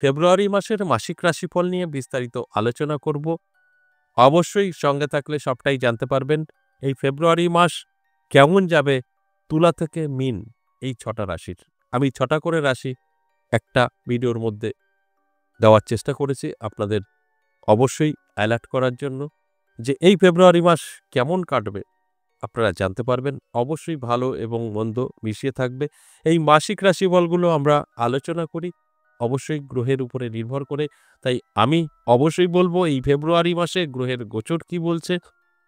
ফেব্রুয়ারি মাসের মাসিক রাশিফল নিয়ে বিস্তারিত আলোচনা করব। অবশ্যই সঙ্গে থাকলে সবটাই জানতে পারবেন। এই ফেব্রুয়ারি মাস কেমন যাবে তুলা থেকে মীন এই ৬টা রাশির। আমি ৬টা করে রাশি একটা ভিডিওর মধ্যে দেওয়ার চেষ্টা করেছি আপনাদের অবশ্যই অ্যালার্ট করার জন্য যে এই ফেব্রুয়ারি মাস কেমন কাটবে আপনারা জানতে পারবেন। অবশ্যই ভালো এবং মন্দ মিশিয়ে থাকবে। এই মাসিক রাশিফলগুলো আমরা আলোচনা করি অবশ্যই গ্রহের উপরে নির্ভর করে। তাই আমি অবশ্যই বলব এই ফেব্রুয়ারি মাসে গ্রহের গোচর কি বলছে,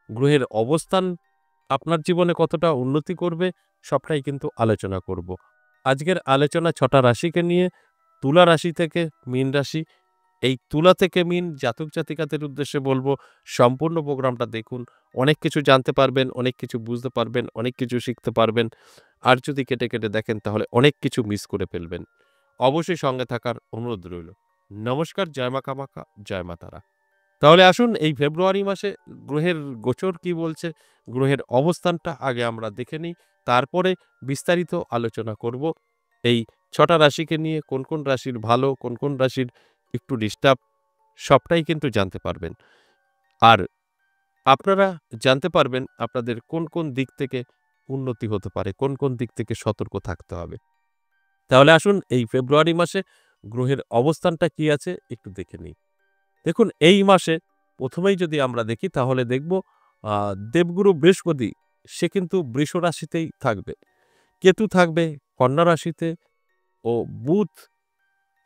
গ্রহের অবস্থান আপনার জীবনে কতটা উন্নতি করবে সবটাই কিন্তু আলোচনা করব। আজকের আলোচনা ৬টা রাশিকে নিয়ে। তুলা রাশি থেকে মীন রাশি। এই তুলা থেকে মীন জাতক জাতিকাদের উদ্দেশ্যে বলবো সম্পূর্ণ প্রোগ্রামটা দেখুন। অনেক কিছু জানতে পারবেন, অনেক কিছু বুঝতে পারবেন, অনেক কিছু শিখতে পারবেন। আর যদি কেটে কেটে দেখেন তাহলে অনেক কিছু মিস করে ফেলবেন। অবশ্যই সঙ্গে থাকার অনুরোধ রইল। নমস্কার, জয় মা কামাখ্যা, জয় মা তারা। তাহলে আসুন এই ফেব্রুয়ারি মাসে গ্রহের গোচর কি বলছে, গ্রহের অবস্থানটা আগে আমরা দেখে নিই। তারপরে বিস্তারিত আলোচনা করব এই ৬টা রাশিকে নিয়ে। কোন কোন রাশির ভালো, কোন কোন রাশির একটু ডিস্টার্ব সবটাই কিন্তু জানতে পারবেন। আর আপনারা জানতে পারবেন আপনাদের কোন কোন দিক থেকে উন্নতি হতে পারে, কোন কোন দিক থেকে সতর্ক থাকতে হবে। তাহলে আসুন এই ফেব্রুয়ারি মাসে গ্রহের অবস্থানটা কি আছে একটু দেখে নিই। দেখুন এই মাসে প্রথমেই যদি আমরা দেখি তাহলে দেখব দেবগুরু বৃহস্পতি সে কিন্তু বৃষ রাশিতেই থাকবে। কেতু থাকবে কন্যা রাশিতে ও বুধ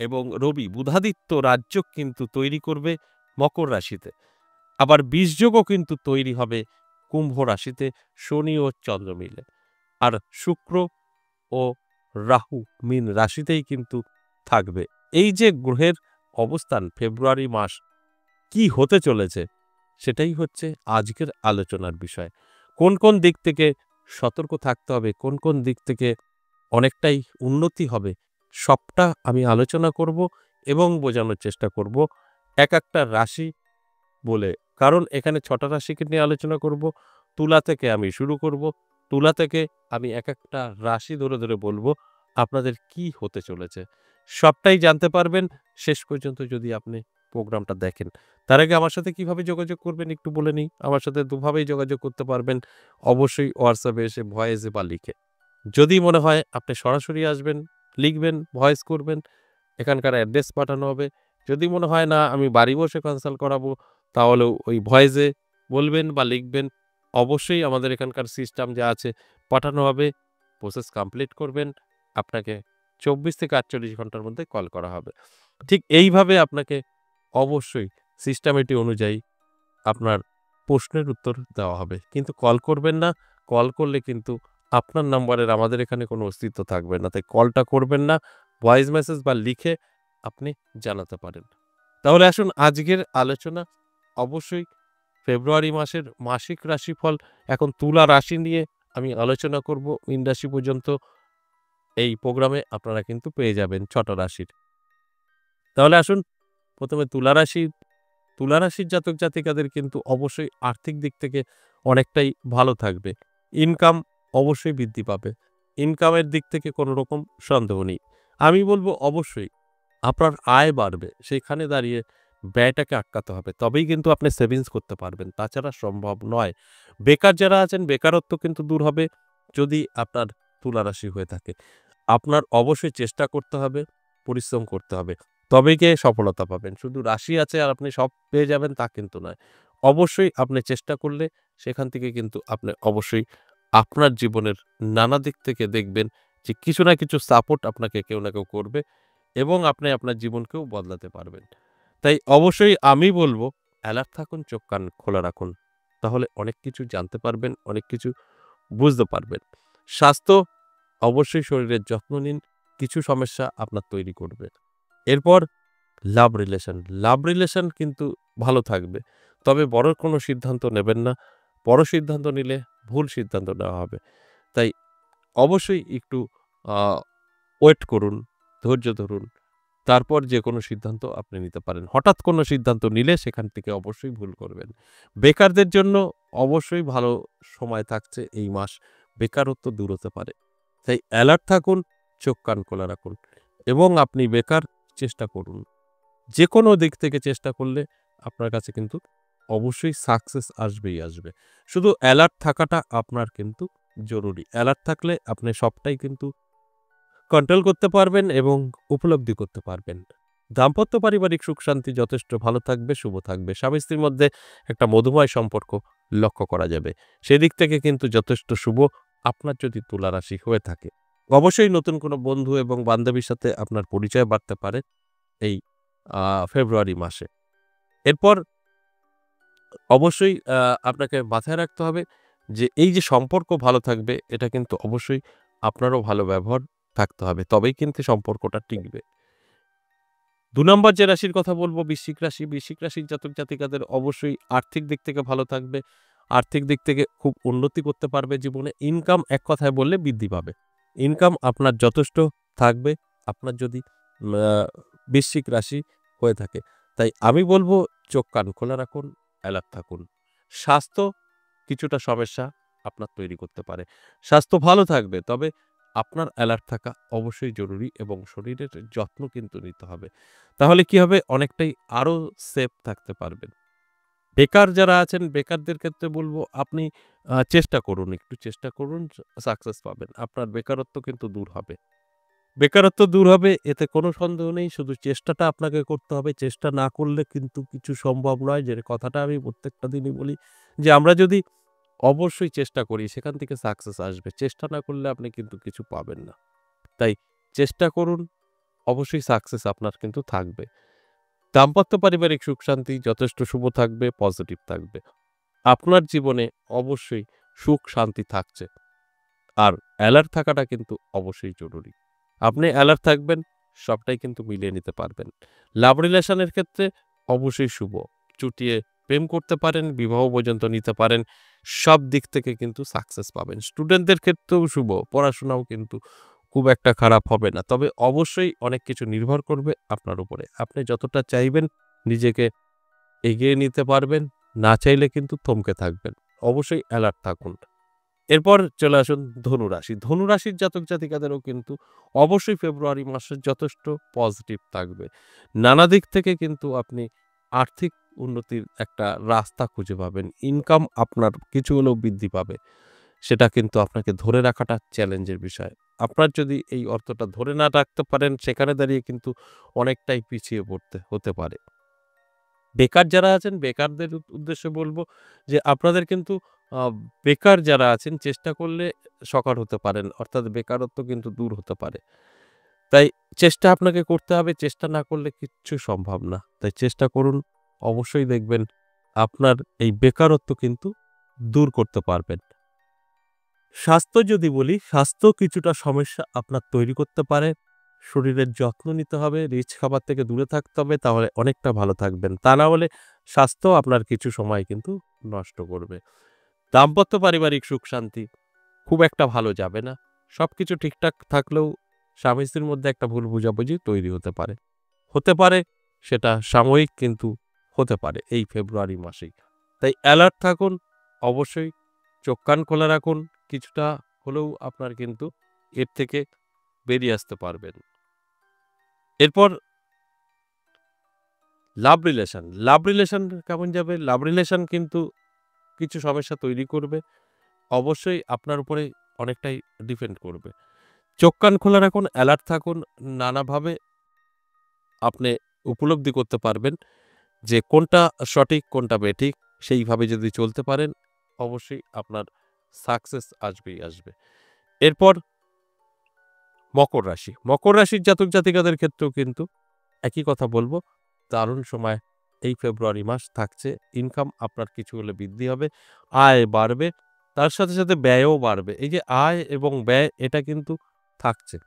এবং রবি বুধাদিত্য রাজযোগ কিন্তু তৈরি করবে মকর রাশিতে। আবার বীজযোগও কিন্তু তৈরি হবে কুম্ভ রাশিতে শনি ও চন্দ্র মিলে। আর শুক্র ও রাহু মীন রাশিতেই কিন্তু থাকবে। এই যে গ্রহের অবস্থান ফেব্রুয়ারি মাস কি হতে চলেছে সেটাই হচ্ছে আজকের আলোচনার বিষয়। কোন কোন দিক থেকে সতর্ক থাকতে হবে, কোন কোন দিক থেকে অনেকটাই উন্নতি হবে সবটা আমি আলোচনা করব এবং বোঝানোর চেষ্টা করব এক একটা রাশি বলে। কারণ এখানে ৬টা রাশিকে নিয়ে আলোচনা করব। তুলা থেকে আমি শুরু করব। তুলা থেকে আমি এক একটা রাশি ধরে ধরে বলবো আপনাদের কি হতে চলেছে সবটাই জানতে পারবেন শেষ পর্যন্ত যদি আপনি প্রোগ্রামটা দেখেন। তার আগে আমার সাথে কিভাবে যোগাযোগ করবেন একটু বলে নিই। আমার সাথে দুভাবেই যোগাযোগ করতে পারবেন। অবশ্যই হোয়াটসঅ্যাপে এসে ভয়েসে বা লিখে। যদি মনে হয় আপনি সরাসরি আসবেন, লিখবেন, ভয়েস করবেন, এখানকার অ্যাড্রেস পাঠানো হবে। যদি মনে হয় না আমি বাড়ি বসে কনসাল্ট করাবো তাহলেও ওই ভয়েসে বলবেন বা লিখবেন। অবশ্যই আমাদের এখানকার সিস্টেম যা আছে পাঠানো হবে। প্রসেস কমপ্লিট করবেন। আপনাকে ২৪ থেকে ৪৮ ঘন্টার মধ্যে কল করা হবে। ঠিক এইভাবে আপনাকে অবশ্যই সিস্টেমেটি অনুযায়ী আপনার প্রশ্নের উত্তর দেওয়া হবে। কিন্তু কল করবেন না। কল করলে কিন্তু আপনার নাম্বারের আমাদের এখানে কোনো অস্তিত্ব থাকবে না। তাই কলটা করবেন না। ভয়েস মেসেজ বা লিখে আপনি জানাতে পারেন। তাহলে আসুন আজকের আলোচনা অবশ্যই ফেব্রুয়ারি মাসের মাসিক রাশিফল এখন তুলা রাশি নিয়ে আমি আলোচনা করব মীন রাশি পর্যন্ত। এই প্রোগ্রামে আপনারা কিন্তু পেয়ে যাবেন ৬টা রাশির। তাহলে আসুন প্রথমে তুলা রাশি। তুলা রাশির জাতক জাতিকাদের কিন্তু অবশ্যই আর্থিক দিক থেকে অনেকটাই ভালো থাকবে। ইনকাম অবশ্যই বৃদ্ধি পাবে। ইনকামের দিক থেকে কোনো রকম সন্দেহ নেই। আমি বলব অবশ্যই আপনার আয় বাড়বে। সেখানে দাঁড়িয়ে ব্যয়টাকে আটকাতে হবে। তবেই কিন্তু আপনি সেভিংস করতে পারবেন। তাছাড়া সম্ভব নয়। বেকার যারা আছেন বেকারত্ব কিন্তু দূর হবে যদি আপনার তুলা রাশি হয়ে থাকে। আপনার অবশ্যই চেষ্টা করতে হবে, পরিশ্রম করতে হবে। তবেই গিয়ে সফলতা পাবেন। শুধু রাশি আছে আর আপনি সব পেয়ে যাবেন তা কিন্তু নয়। অবশ্যই আপনি চেষ্টা করলে সেখান থেকে কিন্তু আপনি অবশ্যই আপনার জীবনের নানা দিক থেকে দেখবেন যে কিছু না কিছু সাপোর্ট আপনাকে কেউ না কেউ করবে এবং আপনি আপনার জীবনকেও বদলাতে পারবেন। তাই অবশ্যই আমি বলব অ্যালার্ট থাকুন, চোখ কান খোলা রাখুন। তাহলে অনেক কিছু জানতে পারবেন, অনেক কিছু বুঝতে পারবেন। স্বাস্থ্য অবশ্যই শরীরের যত্ন নিন। কিছু সমস্যা আপনার তৈরি করবে। এরপর লাভ রিলেশন। লাভ রিলেশন কিন্তু ভালো থাকবে। তবে বড় কোনো সিদ্ধান্ত নেবেন না। বড় সিদ্ধান্ত নিলে ভুল সিদ্ধান্ত নেওয়া হবে। তাই অবশ্যই একটু আ ওয়েট করুন, ধৈর্য ধরুন। তারপর যেকোনো সিদ্ধান্ত আপনি নিতে পারেন। হঠাৎ কোনো সিদ্ধান্ত নিলে সেখান থেকে অবশ্যই ভুল করবেন। বেকারদের জন্য অবশ্যই ভালো সময় থাকছে এই মাস। বেকারত্ব দূর হতে পারে। তাই অ্যালার্ট থাকুন, চোখ কান খোলা রাখুন এবং আপনি বেকার চেষ্টা করুন। যে কোনো দিক থেকে চেষ্টা করলে আপনার কাছে কিন্তু অবশ্যই সাকসেস আসবেই আসবে। শুধু অ্যালার্ট থাকাটা আপনার কিন্তু জরুরি। অ্যালার্ট থাকলে আপনি সবটাই কিন্তু কন্ট্রোল করতে পারবেন এবং উপলব্ধি করতে পারবেন। দাম্পত্য পারিবারিক সুখ-শান্তি যথেষ্ট ভালো থাকবে, শুভ থাকবে। স্বামী-স্ত্রীর মধ্যে একটা মধুময় সম্পর্ক লক্ষ্য করা যাবে। সেদিক থেকে কিন্তু যথেষ্ট শুভ আপনার যদি তুলা রাশি হয়ে থাকে। অবশ্যই নতুন কোনো বন্ধু এবং বান্ধবীর সাথে আপনার পরিচয় বাড়তে পারে এই ফেব্রুয়ারি মাসে। এরপর অবশ্যই আপনাকে মাথায় রাখতে হবে যে এই যে সম্পর্ক ভালো থাকবে এটা কিন্তু অবশ্যই আপনারও ভালো ব্যবহার থাকতে হবে। তবেই কিন্তু সম্পর্কটা টিকবে। ২ নম্বর যে রাশির কথা বলব বৃশ্চিক রাশি। বৃশ্চিক রাশির জাতক-জাতিকাদের অবশ্যই আর্থিক দিক থেকে ভালো থাকবে। আর্থিক দিক থেকে খুব উন্নতি করতে পারবে জীবনে। ইনকাম এক কথায় বললে বৃদ্ধি পাবে। ইনকাম আপনার যথেষ্ট থাকবে আপনার যদি আ বৃশ্চিক রাশি হয়ে থাকে। তাই আমি বলব চোখ কান খোলা রাখুন, অ্যালার্ট থাকুন। স্বাস্থ্য কিছুটা সমস্যা আপনার তৈরি করতে পারে। স্বাস্থ্য ভালো থাকবে তবে আপনার অ্যালার্ট থাকা অবশ্যই জরুরি এবং শরীরের যত্ন কিন্তু নিতে হবে। তাহলে কি হবে? অনেকটাই আরো সেফ থাকতে পারবেন। বেকার যারা আছেন, বেকারদের ক্ষেত্রে বলব আপনি চেষ্টা করুন, একটু চেষ্টা করুন সাকসেস পাবেন। আপনার বেকারত্ব কিন্তু দূর হবে। বেকারত্ব দূর হবে এতে কোনো সন্দেহ নেই। শুধু চেষ্টাটা আপনাকে করতে হবে। চেষ্টা না করলে কিন্তু কিছু সম্ভব নয়। যে কথাটা আমি প্রত্যেকটা দিনই বলি যে আমরা যদি অবশ্যই চেষ্টা করি সেখান থেকে সাকসেস আসবে। চেষ্টা না করলে আপনি কিন্তু কিছু পাবেন না। তাই চেষ্টা করুন, অবশ্যই সাকসেস আপনার কিন্তু থাকবে। দাম্পত্য পারিবারিক সুখ-শান্তি যথেষ্ট শুভ থাকবে, পজিটিভ থাকবে। আপনার জীবনে অবশ্যই সুখ-শান্তি থাকছে। আর অ্যালার্ট থাকাটা কিন্তু অবশ্যই জরুরি। আপনি অ্যালার্ট থাকবেন, সবটাই কিন্তু মিলিয়ে নিতে পারবেন। লাভ রিলেশনের ক্ষেত্রে অবশ্যই শুভ। চুটিয়ে প্রেম করতে পারেন, বিবাহ পর্যন্ত নিতে পারেন। সব দিক থেকে কিন্তু সাকসেস পাবেন। স্টুডেন্টদের ক্ষেত্রেও শুভ। পড়াশোনাও কিন্তু খুব একটা খারাপ হবে না। তবে অবশ্যই অনেক কিছু নির্ভর করবে আপনার উপরে। আপনি যতটা চাইবেন নিজেকে এগিয়ে নিতে পারবেন, না চাইলে কিন্তু থমকে থাকবেন। অবশ্যই অ্যালার্ট থাকুন। এরপর চলে আসুন ধনুরাশি। ধনুরাশির জাতক-জাতিকাদেরও কিন্তু অবশ্যই ফেব্রুয়ারি মাসে যথেষ্ট পজিটিভ থাকবে। নানা দিক থেকে কিন্তু আপনি আর্থিক উন্নতির একটা রাস্তা খুঁজে পাবেন। ইনকাম আপনার কিছু হলেও বৃদ্ধি পাবে। সেটা কিন্তু আপনাকে ধরে রাখাটা চ্যালেঞ্জের বিষয়। আপনার যদি এই অর্থটা ধরে না রাখতে পারেন সেখানে দাঁড়িয়ে কিন্তু অনেকটাই পিছিয়ে পড়তে হতে পারে। বেকার যারা আছেন বেকারদের উদ্দেশ্যে বলব যে আপনাদের কিন্তু আ বেকার যারা আছেন চেষ্টা করলে সকার হতে পারেন। অর্থাৎ বেকারত্ব কিন্তু দূর হতে পারে। তাই চেষ্টা আপনাকে করতে হবে। চেষ্টা না করলে কিচ্ছু সম্ভব না। তাই চেষ্টা করুন। অবশ্যই দেখবেন আপনার এই বেকারত্ব কিন্তু দূর করতে পারবেন। স্বাস্থ্য যদি বলি, স্বাস্থ্য কিছুটা সমস্যা আপনার তৈরি করতে পারে। শরীরের যত্ন নিতে হবে, রিচ খাবার থেকে দূরে থাকতে হবে, তাহলে অনেকটা ভালো থাকবেন। তা না হলে স্বাস্থ্য আপনার কিছু সময় কিন্তু নষ্ট করবে। দাম্পত্য পারিবারিক সুখ-শান্তি খুব একটা ভালো যাবে না। সবকিছু ঠিকঠাক থাকলেও স্বামী-স্ত্রীর মধ্যে একটা ভুল বোঝাবুঝি তৈরি হতে পারে। হতে পারে সেটা সাময়িক কিন্তু হতে পারে এই ফেব্রুয়ারি মাসেই। তাই অ্যালার্ট থাকুন, অবশ্যই চোখ কান খোলা রাখুন। কিছুটা হলেও আপনার কিন্তু এর থেকে বেরিয়ে আসতে পারবেন। এরপর লাভ রিলেশন। লাভ রিলেশন কেমন যাবে? লাভ রিলেশন কিন্তু কিছু সমস্যা তৈরি করবে। অবশ্যই আপনার উপরে অনেকটাই ডিপেন্ড করবে। চোখ কান খোলা রাখুন, অ্যালার্ট থাকুন। নানাভাবে আপনি উপলব্ধি করতে পারবেন যে কোনটা সঠিক, কোনটা বেঠিক। সেইভাবে যদি চলতে পারেন, অবশ্যই আপনার সাকসেস আসবেই আসবে। এরপর মকর রাশি। মকর রাশির জাতক-জাতিকাদের ক্ষেত্রেও কিন্তু একই কথা বলব। দারুণ সময় এই ফেব্রুয়ারি মাস থাকছে। ইনকাম আপনার কিছু হলে বৃদ্ধি হবে। আয় বাড়বে। তার সাথে, সাথে ব্যয়ও বাড়বে। এই যে আয় এবং ব্যয় এটা কিন্তু থাকছে।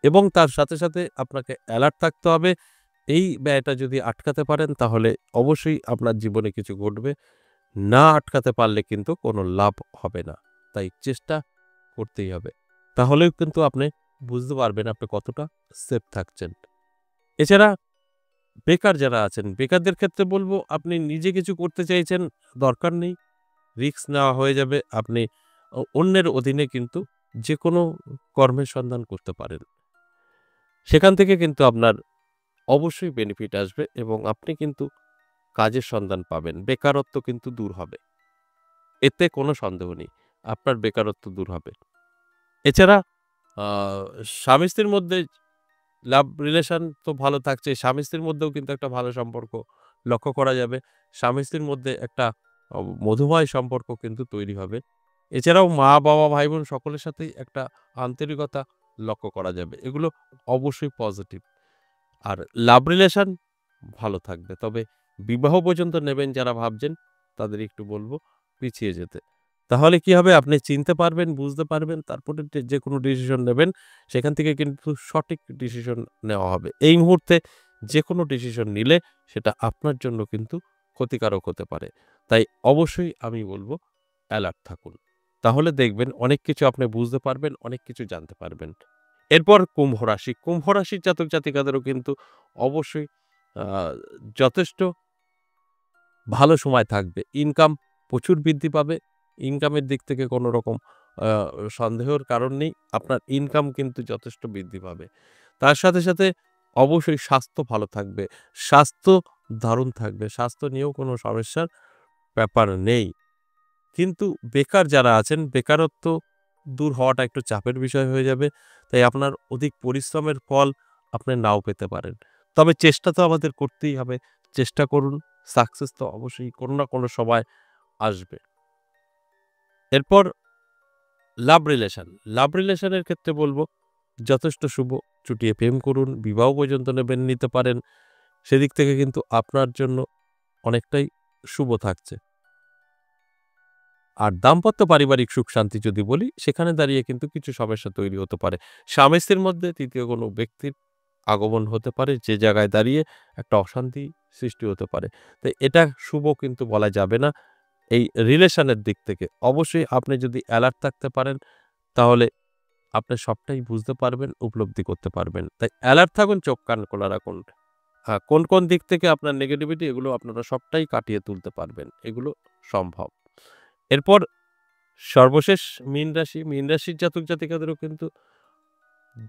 এবং তার সাথে, সাথে আপনাকে অ্যালার্ট থাকতে হবে। এই ব্যয়টা যদি আটকাতে পারেন তাহলে অবশ্যই আপনার জীবনে কিছু ঘটবে। না আটকাতে পারলে কিন্তু কোনো লাভ হবে না। তাই চেষ্টা করতেই হবে। তাহলেও কিন্তু আপনি বুঝতে পারবেন আপনি কতটা সেফ থাকছেন। এছাড়া বেকার যারা আছেন, বেকারদের ক্ষেত্রে বলব আপনি নিজে কিছু করতে চাইছেন, দরকার নেই। রিস্ক নেওয়া হয়ে যাবে। আপনি অন্যের অধীনে কিন্তু যেকোনো কর্মের সন্ধান করতে পারেন। সেখান থেকে কিন্তু আপনার অবশ্যই বেনিফিট আসবে এবং আপনি কিন্তু কাজের সন্ধান পাবেন। বেকারত্ব কিন্তু দূর হবে। এতে কোনো সন্দেহ নেই। আপনার বেকারত্ব দূর হবে। এছাড়া আ স্বামী-স্ত্রীর মধ্যে লাভ রিলেশন তো ভালো থাকছে। স্বামী-স্ত্রীর মধ্যেও কিন্তু একটা ভালো সম্পর্ক লক্ষ্য করা যাবে। স্বামী-স্ত্রীর মধ্যে একটা মধুময় সম্পর্ক কিন্তু তৈরি হবে। এছাড়াও মা-বাবা, ভাই-বোন সকলের সাথেই একটা আন্তরিকতা লক্ষ্য করা যাবে। এগুলো অবশ্যই পজিটিভ। আর লাভ রিলেশন ভালো থাকবে। তবে বিবাহ পর্যন্ত নেবেন যারা ভাবছেন, তাদের একটু বলব পিছিয়ে যেতে। তাহলে কি হবে? আপনি চিনতে পারবেন, বুঝতে পারবেন, তারপরে যেকোনো ডিসিশন নেবেন, সেখান থেকে কিন্তু সঠিক ডিসিশন নেওয়া হবে। এই মুহূর্তে যেকোনো ডিসিশন নিলে সেটা আপনার জন্য কিন্তু ক্ষতিকারক হতে পারে। তাই অবশ্যই আমি বলব অ্যালার্ট থাকুন। তাহলে দেখবেন অনেক কিছু আপনি বুঝতে পারবেন, অনেক কিছু জানতে পারবেন। এরপর কুম্ভ রাশি। কুম্ভ রাশির জাতক-জাতিকাদেরও কিন্তু অবশ্যই আ যথেষ্ট ভালো সময় থাকবে। ইনকাম প্রচুর বৃদ্ধি পাবে। ইনকামের দিক থেকে কোনো রকম আ সন্দেহের কারণ নেই। আপনার ইনকাম কিন্তু যথেষ্ট বৃদ্ধি পাবে। তার সাথে, সাথে অবশ্যই স্বাস্থ্য ভালো থাকবে। স্বাস্থ্য দারুণ থাকবে। স্বাস্থ্য নিয়েও কোনো সমস্যার ব্যাপার নেই। কিন্তু বেকার যারা আছেন, বেকারত্ব দূর হওয়াটা একটু চাপের বিষয় হয়ে যাবে। তাই আপনার অধিক পরিশ্রমের ফল আপনি নাও পেতে পারেন। তবে চেষ্টা তো আমাদের করতেই হবে। চেষ্টা করুন, সাকসেস তো অবশ্যই কোনো না কোনো সময় আসবে। এরপর লাভ রিলেশন। লাভ রিলেশনের ক্ষেত্রে বলব যথেষ্ট শুভ। চুটিয়ে প্রেম করুন, বিবাহ পর্যন্ত নিতে পারেন। সেদিক থেকে কিন্তু আপনার জন্য অনেকটাই শুভ থাকছে। আর দাম্পত্য পারিবারিক সুখ-শান্তি যদি বলি, সেখানে দাঁড়িয়ে কিন্তু কিছু সমস্যা তৈরি হতে পারে। স্বামী-স্ত্রীর মধ্যে ৩য় কোনো ব্যক্তির আগমন হতে পারে, যে জায়গায় দাঁড়িয়ে একটা অশান্তি সৃষ্টি হতে পারে। তো এটা শুভ কিন্তু বলা যাবে না এই রিলেশনের দিক থেকে। অবশ্যই আপনি যদি অ্যালার্ট থাকতে পারেন, তাহলে আপনি সবটাই বুঝতে পারবেন, উপলব্ধি করতে পারবেন। তাই অ্যালার্ট থাকুন, চোখ কান খোলা রাখুন। কোন, কোন দিক থেকে আপনার নেগেটিভিটি এগুলো আপনারা সবটাই কাটিয়ে তুলতে পারবেন। এগুলো সম্ভব। এরপর সর্বশেষ মীন রাশি। মীন রাশির জাতক-জাতিকাদেরও কিন্তু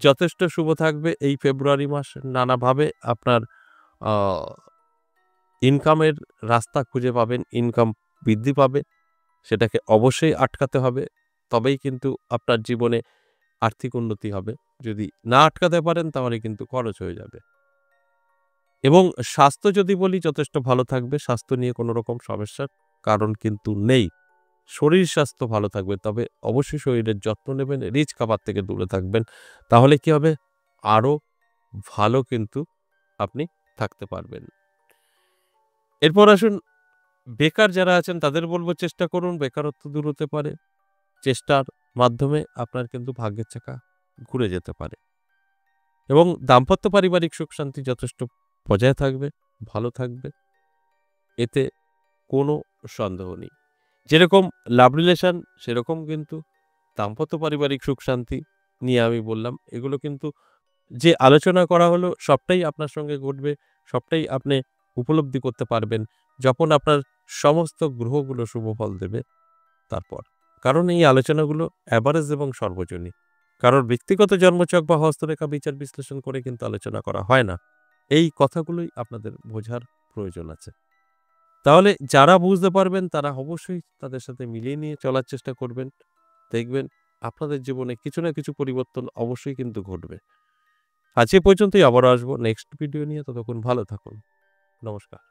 যথেষ্ট শুভ থাকবে এই ফেব্রুয়ারি মাস। নানাভাবে আপনার আ ইনকামের রাস্তা খুঁজে পাবেন, ইনকাম বৃদ্ধি পাবে। সেটাকে অবশ্যই আটকাতে হবে। তবেই কিন্তু আপনার জীবনে আর্থিক উন্নতি হবে। যদি না আটকাতে পারেন তাহলে কিন্তু খরচ হয়ে যাবে। এবং স্বাস্থ্য যদি বলি যথেষ্ট ভালো থাকবে। স্বাস্থ্য নিয়ে কোনো রকম সমস্যার কারণ কিন্তু নেই। শরীর স্বাস্থ্য ভালো থাকবে। তবে অবশ্যই শরীরের যত্ন নেবেন, রিচ খাবার থেকে দূরে থাকবেন। তাহলে কি হবে? আরো ভালো কিন্তু আপনি থাকতে পারবেন। এরপর আসুন বেকার যারা আছেন তাদের বলব চেষ্টা করুন, বেকারত্ব দূর হতে পারে। চেষ্টার মাধ্যমে আপনার কিন্তু ভাগ্যের চাকা ঘুরে যেতে পারে। এবং দাম্পত্য পারিবারিক সুখ-শান্তি যথেষ্ট বজায় থাকবে, ভালো থাকবে। এতে কোনো সন্দেহ নেই। যেরকম লাভ রিলেশন সেরকম কিন্তু দাম্পত্য পারিবারিক সুখ-শান্তি নিয়ে আমি বললাম। এগুলো কিন্তু যে আলোচনা করা হলো সবটাই আপনার সঙ্গে ঘটবে, সবটাই আপনি উপলব্ধি করতে পারবেন যখন আপনার সমস্ত গ্রহগুলো শুভ ফল দেবে তারপর। কারণ এই আলোচনাগুলো এভারেজ এবং সর্বজনীন। কারোর ব্যক্তিগত জন্মছক বা হস্তরেখা বিচার বিশ্লেষণ করে কিন্তু আলোচনা করা হয় না। এই কথাগুলোই আপনাদের বোঝার প্রয়োজন আছে। তাহলে যারা বুঝতে পারবেন তারা অবশ্যই তাদের সাথে মিলিয়ে নিয়ে চলার চেষ্টা করবেন। দেখবেন আপনাদের জীবনে কিছু না কিছু পরিবর্তন অবশ্যই কিন্তু ঘটবে। আজ এ পর্যন্তই, আবারও আসবো নেক্সট ভিডিও নিয়ে। ততক্ষণ ভালো থাকুন। নমস্কার।